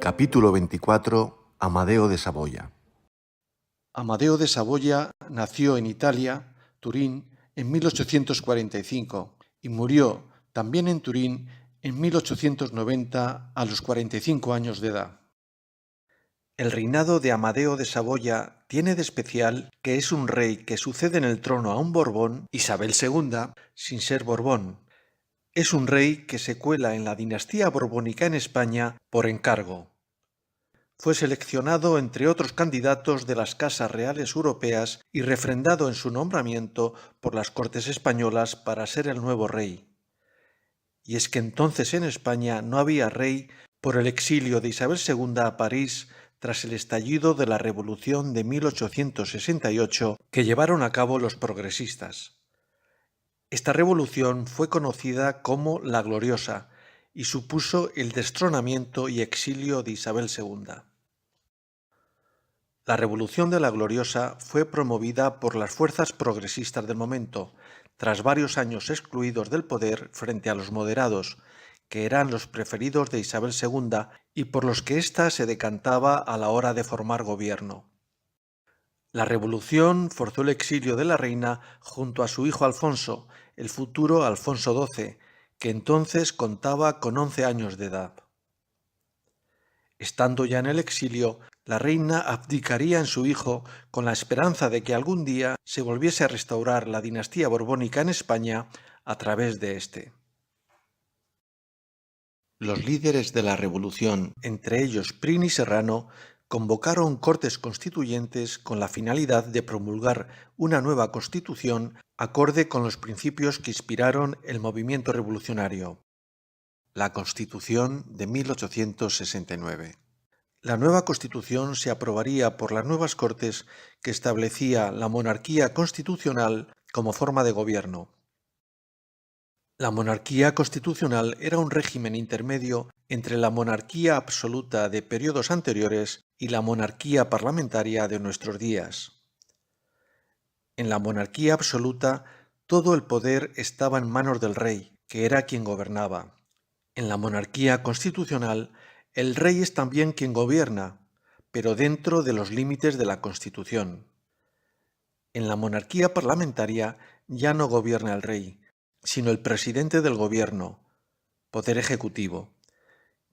Capítulo 24. Amadeo de Saboya. Amadeo de Saboya nació en Italia, Turín, en 1845 y murió también en Turín en 1890 a los 45 años de edad. El reinado de Amadeo de Saboya tiene de especial que es un rey que sucede en el trono a un Borbón, Isabel II, sin ser Borbón. Es un rey que se cuela en la dinastía borbónica en España por encargo. Fue seleccionado entre otros candidatos de las casas reales europeas y refrendado en su nombramiento por las Cortes españolas para ser el nuevo rey. Y es que entonces en España no había rey por el exilio de Isabel II a París tras el estallido de la Revolución de 1868 que llevaron a cabo los progresistas. Esta revolución fue conocida como la Gloriosa y supuso el destronamiento y exilio de Isabel II. La Revolución de la Gloriosa fue promovida por las fuerzas progresistas del momento, tras varios años excluidos del poder frente a los moderados, que eran los preferidos de Isabel II y por los que ésta se decantaba a la hora de formar gobierno. La revolución forzó el exilio de la reina junto a su hijo Alfonso, el futuro Alfonso XII, que entonces contaba con 11 años de edad. Estando ya en el exilio, la reina abdicaría en su hijo con la esperanza de que algún día se volviese a restaurar la dinastía borbónica en España a través de éste. Los líderes de la revolución, entre ellos Prin y Serrano, convocaron cortes constituyentes con la finalidad de promulgar una nueva constitución acorde con los principios que inspiraron el movimiento revolucionario. La Constitución de 1869. La nueva Constitución se aprobaría por las nuevas Cortes que establecía la monarquía constitucional como forma de gobierno. La monarquía constitucional era un régimen intermedio entre la monarquía absoluta de periodos anteriores y la monarquía parlamentaria de nuestros días. En la monarquía absoluta, todo el poder estaba en manos del rey, que era quien gobernaba. En la monarquía constitucional, el rey es también quien gobierna, pero dentro de los límites de la Constitución. En la monarquía parlamentaria ya no gobierna el rey, sino el presidente del gobierno, poder ejecutivo,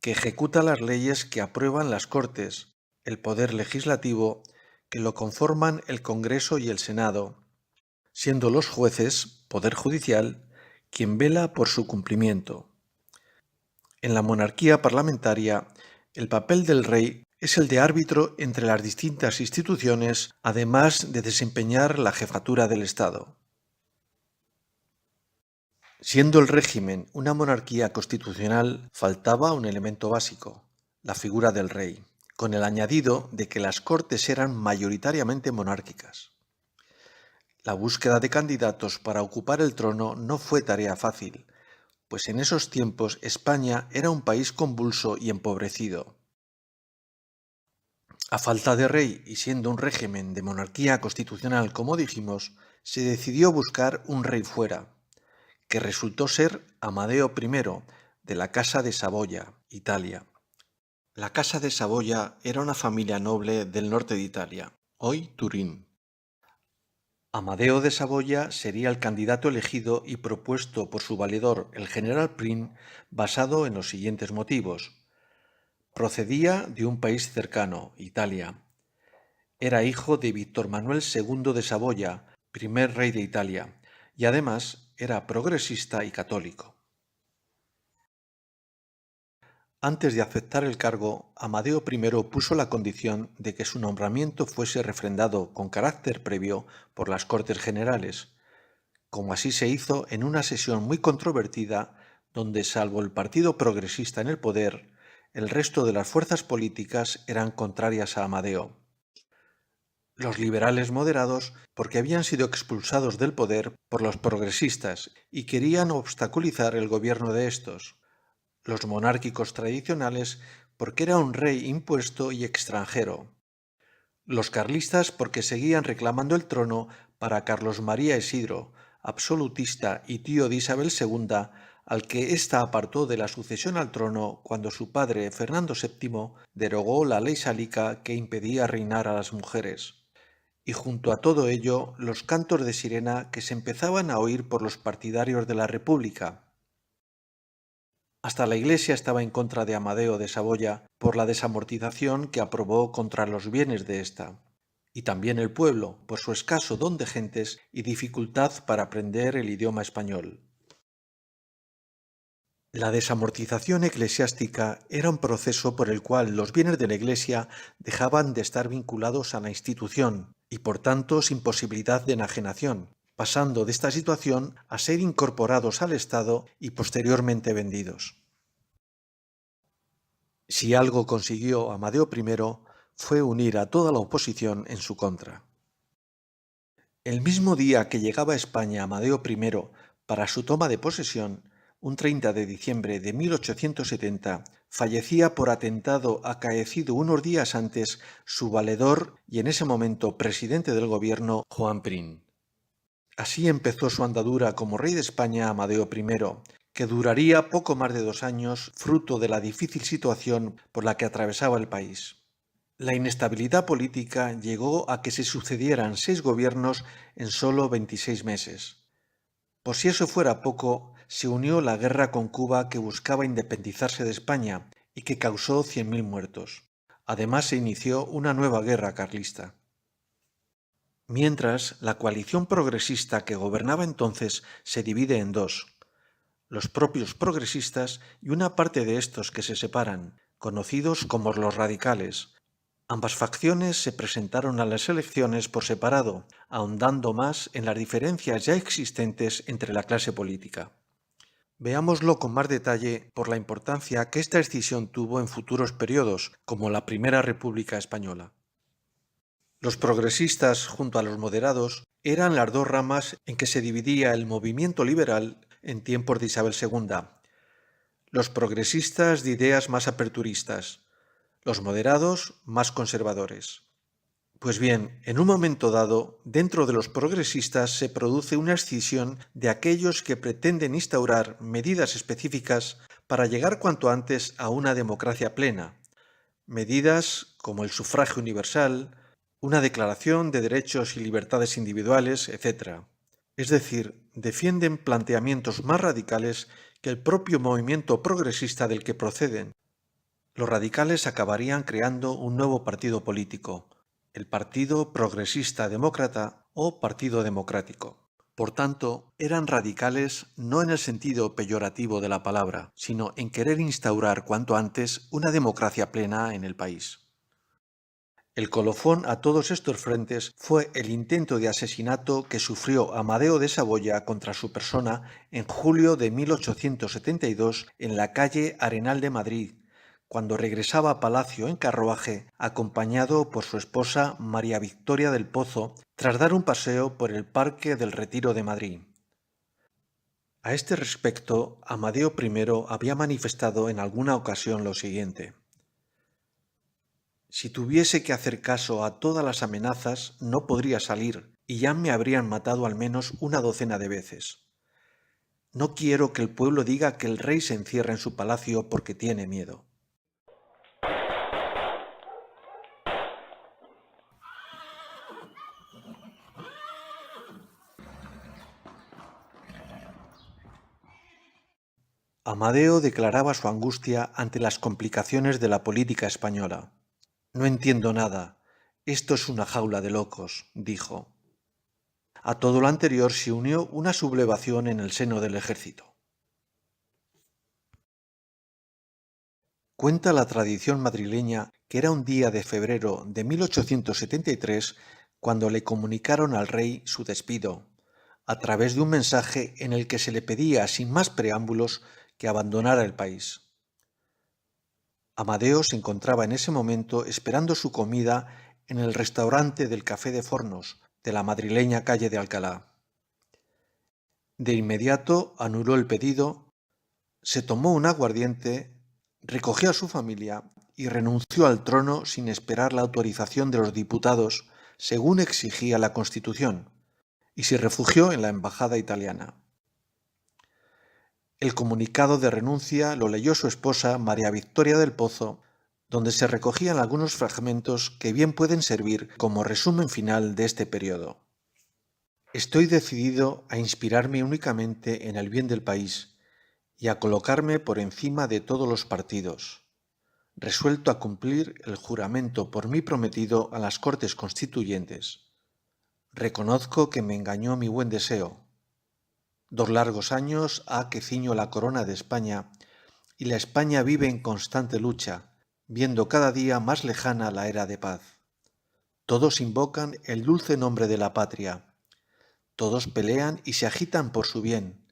que ejecuta las leyes que aprueban las Cortes, el poder legislativo, que lo conforman el Congreso y el Senado, siendo los jueces, poder judicial, quien vela por su cumplimiento. En la monarquía parlamentaria, el papel del rey es el de árbitro entre las distintas instituciones, además de desempeñar la jefatura del Estado. Siendo el régimen una monarquía constitucional, faltaba un elemento básico, la figura del rey, con el añadido de que las Cortes eran mayoritariamente monárquicas. La búsqueda de candidatos para ocupar el trono no fue tarea fácil, pues en esos tiempos España era un país convulso y empobrecido. A falta de rey y siendo un régimen de monarquía constitucional, como dijimos, se decidió buscar un rey fuera, que resultó ser Amadeo I, de la Casa de Saboya, Italia. La Casa de Saboya era una familia noble del norte de Italia, hoy Turín. Amadeo de Saboya sería el candidato elegido y propuesto por su valedor, el general Prin, basado en los siguientes motivos. Procedía de un país cercano, Italia. Era hijo de Víctor Manuel II de Saboya, primer rey de Italia, y además era progresista y católico. Antes de aceptar el cargo, Amadeo I puso la condición de que su nombramiento fuese refrendado con carácter previo por las Cortes Generales, como así se hizo en una sesión muy controvertida donde, salvo el Partido Progresista en el poder, el resto de las fuerzas políticas eran contrarias a Amadeo. Los liberales moderados porque habían sido expulsados del poder por los progresistas y querían obstaculizar el gobierno de estos. Los monárquicos tradicionales porque era un rey impuesto y extranjero. Los carlistas porque seguían reclamando el trono para Carlos María Isidro, absolutista y tío de Isabel II, al que ésta apartó de la sucesión al trono cuando su padre, Fernando VII, derogó la ley sálica que impedía reinar a las mujeres. Y junto a todo ello, los cantos de sirena que se empezaban a oír por los partidarios de la República. Hasta la Iglesia estaba en contra de Amadeo de Saboya por la desamortización que aprobó contra los bienes de ésta, y también el pueblo por su escaso don de gentes y dificultad para aprender el idioma español. La desamortización eclesiástica era un proceso por el cual los bienes de la Iglesia dejaban de estar vinculados a la institución y por tanto sin posibilidad de enajenación, pasando de esta situación a ser incorporados al Estado y posteriormente vendidos. Si algo consiguió Amadeo I fue unir a toda la oposición en su contra. El mismo día que llegaba a España Amadeo I para su toma de posesión, un 30 de diciembre de 1870, fallecía por atentado acaecido unos días antes su valedor y en ese momento presidente del gobierno, Juan Prim. Así empezó su andadura como rey de España Amadeo I, que duraría poco más de 2 años, fruto de la difícil situación por la que atravesaba el país. La inestabilidad política llegó a que se sucedieran 6 gobiernos en solo 26 meses. Por si eso fuera poco, se unió la guerra con Cuba que buscaba independizarse de España y que causó 100.000 muertos. Además se inició una nueva guerra carlista. Mientras, la coalición progresista que gobernaba entonces se divide en dos: los propios progresistas y una parte de estos que se separan, conocidos como los radicales. Ambas facciones se presentaron a las elecciones por separado, ahondando más en las diferencias ya existentes entre la clase política. Veámoslo con más detalle por la importancia que esta escisión tuvo en futuros periodos, como la Primera República Española. Los progresistas, junto a los moderados, eran las dos ramas en que se dividía el movimiento liberal en tiempos de Isabel II. Los progresistas de ideas más aperturistas, los moderados más conservadores. Pues bien, en un momento dado, dentro de los progresistas se produce una escisión de aquellos que pretenden instaurar medidas específicas para llegar cuanto antes a una democracia plena. Medidas como el sufragio universal, una declaración de derechos y libertades individuales, etc. Es decir, defienden planteamientos más radicales que el propio movimiento progresista del que proceden. Los radicales acabarían creando un nuevo partido político, el Partido Progresista Demócrata o Partido Democrático. Por tanto, eran radicales no en el sentido peyorativo de la palabra, sino en querer instaurar cuanto antes una democracia plena en el país. El colofón a todos estos frentes fue el intento de asesinato que sufrió Amadeo de Saboya contra su persona en julio de 1872 en la calle Arenal de Madrid, cuando regresaba a Palacio en carruaje, acompañado por su esposa María Victoria del Pozo, tras dar un paseo por el Parque del Retiro de Madrid. A este respecto, Amadeo I había manifestado en alguna ocasión lo siguiente: si tuviese que hacer caso a todas las amenazas, no podría salir, y ya me habrían matado al menos una docena de veces. No quiero que el pueblo diga que el rey se encierra en su palacio porque tiene miedo. Amadeo declaraba su angustia ante las complicaciones de la política española. No entiendo nada. Esto es una jaula de locos, dijo. A todo lo anterior se unió una sublevación en el seno del ejército. Cuenta la tradición madrileña que era un día de febrero de 1873 cuando le comunicaron al rey su despido, a través de un mensaje en el que se le pedía sin más preámbulos que abandonara el país. Amadeo se encontraba en ese momento esperando su comida en el restaurante del Café de Fornos, de la madrileña calle de Alcalá. De inmediato anuló el pedido, se tomó un aguardiente, recogió a su familia y renunció al trono sin esperar la autorización de los diputados, según exigía la Constitución, y se refugió en la embajada italiana. El comunicado de renuncia lo leyó su esposa María Victoria del Pozo, donde se recogían algunos fragmentos que bien pueden servir como resumen final de este periodo. Estoy decidido a inspirarme únicamente en el bien del país y a colocarme por encima de todos los partidos, resuelto a cumplir el juramento por mí prometido a las Cortes Constituyentes. Reconozco que me engañó mi buen deseo. 2 largos años ha que ciño la corona de España y la España vive en constante lucha, viendo cada día más lejana la era de paz. Todos invocan el dulce nombre de la patria. Todos pelean y se agitan por su bien.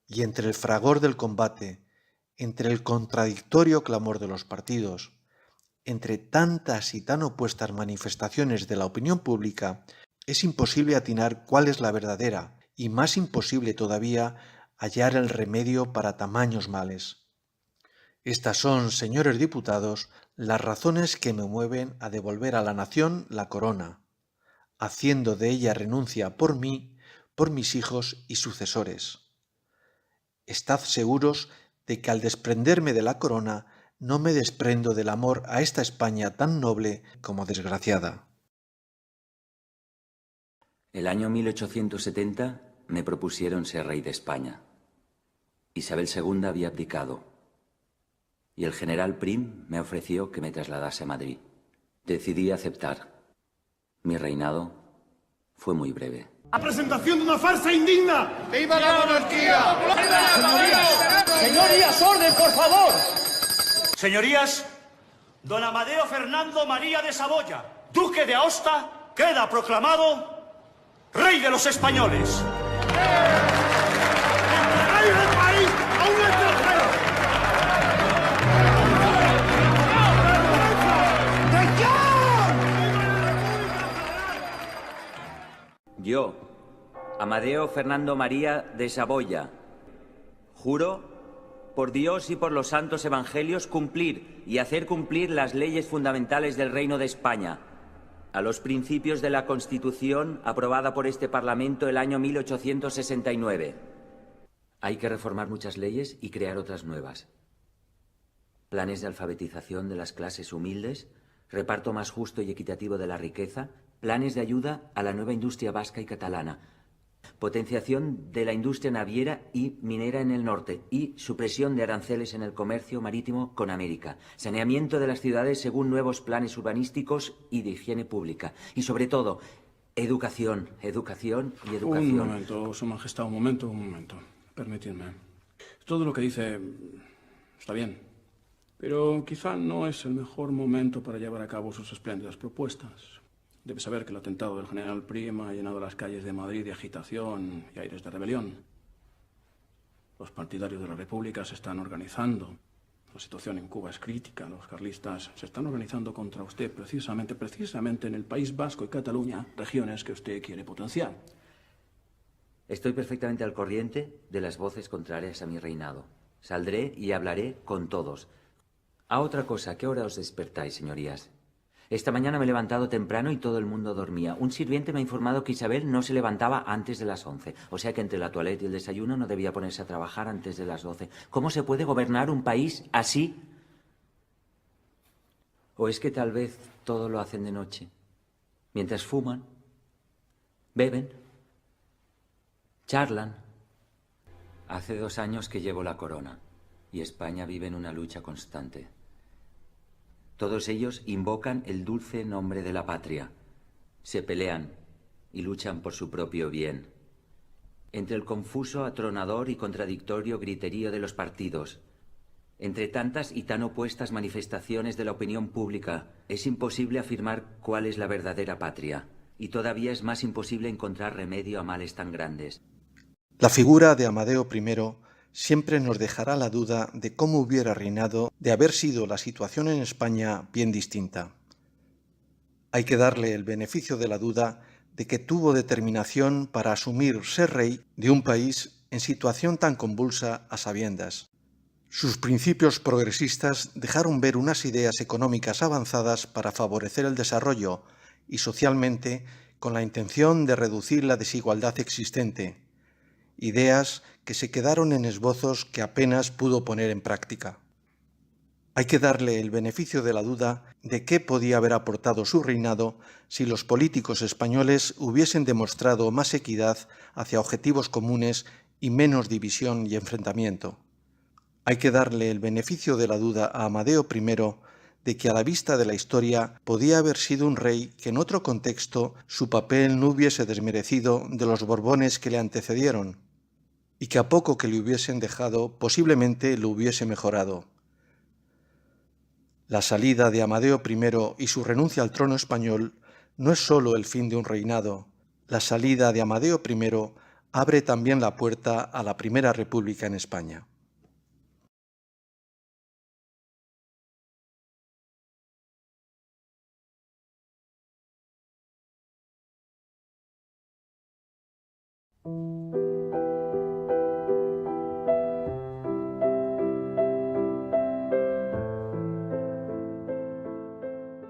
Y entre el fragor del combate, entre el contradictorio clamor de los partidos, entre tantas y tan opuestas manifestaciones de la opinión pública, es imposible atinar cuál es la verdadera y más imposible todavía hallar el remedio para tamaños males. Estas son, señores diputados, las razones que me mueven a devolver a la nación la corona, haciendo de ella renuncia por mí, por mis hijos y sucesores. Estad seguros de que al desprenderme de la corona no me desprendo del amor a esta España tan noble como desgraciada. El año 1870 me propusieron ser rey de España. Isabel II había abdicado y el general Prim me ofreció que me trasladase a Madrid. Decidí aceptar. Mi reinado fue muy breve. ¡La presentación de una farsa indigna! ¡Viva la monarquía! ¡Señorías, orden, por favor! Señorías, don Amadeo Fernando María de Saboya, duque de Aosta, queda proclamado rey de los españoles. ¡Entregáis el país a un extranjero! Yo, Amadeo Fernando María de Saboya, juro por Dios y por los santos evangelios cumplir y hacer cumplir las leyes fundamentales del Reino de España, a los principios de la Constitución aprobada por este Parlamento el año 1869. Hay que reformar muchas leyes y crear otras nuevas. Planes de alfabetización de las clases humildes, reparto más justo y equitativo de la riqueza, planes de ayuda a la nueva industria vasca y catalana, potenciación de la industria naviera y minera en el norte y supresión de aranceles en el comercio marítimo con América, saneamiento de las ciudades según nuevos planes urbanísticos y de higiene pública y, sobre todo, educación, educación y educación. Un momento, Su Majestad, un momento. Permitidme. Todo lo que dice está bien, pero quizá no es el mejor momento para llevar a cabo sus espléndidas propuestas. Debe saber que el atentado del general Prim ha llenado las calles de Madrid de agitación y aires de rebelión. Los partidarios de la República se están organizando. La situación en Cuba es crítica. Los carlistas se están organizando contra usted precisamente en el País Vasco y Cataluña, regiones que usted quiere potenciar. Estoy perfectamente al corriente de las voces contrarias a mi reinado. Saldré y hablaré con todos. A otra cosa, ¿a qué hora os despertáis, señorías? Esta mañana me he levantado temprano y todo el mundo dormía. Un sirviente me ha informado que Isabel no se levantaba antes de las 11. O sea que entre la toilette y el desayuno no debía ponerse a trabajar antes de las 12. ¿Cómo se puede gobernar un país así? ¿O es que tal vez todo lo hacen de noche? Mientras fuman, beben, charlan. Hace 2 años que llevo la corona y España vive en una lucha constante. Todos ellos invocan el dulce nombre de la patria, se pelean y luchan por su propio bien. Entre el confuso, atronador y contradictorio griterío de los partidos, entre tantas y tan opuestas manifestaciones de la opinión pública, es imposible afirmar cuál es la verdadera patria, y todavía es más imposible encontrar remedio a males tan grandes. La figura de Amadeo I siempre nos dejará la duda de cómo hubiera reinado de haber sido la situación en España bien distinta. Hay que darle el beneficio de la duda de que tuvo determinación para asumir ser rey de un país en situación tan convulsa a sabiendas. Sus principios progresistas dejaron ver unas ideas económicas avanzadas para favorecer el desarrollo y socialmente con la intención de reducir la desigualdad existente. ideas que se quedaron en esbozos que apenas pudo poner en práctica. Hay que darle el beneficio de la duda de qué podía haber aportado su reinado si los políticos españoles hubiesen demostrado más equidad hacia objetivos comunes y menos división y enfrentamiento. Hay que darle el beneficio de la duda a Amadeo I de que a la vista de la historia podía haber sido un rey que en otro contexto su papel no hubiese desmerecido de los Borbones que le antecedieron, y que a poco que le hubiesen dejado posiblemente lo hubiese mejorado. La salida de Amadeo I y su renuncia al trono español no es sólo el fin de un reinado. La salida de Amadeo I abre también la puerta a la Primera República en España.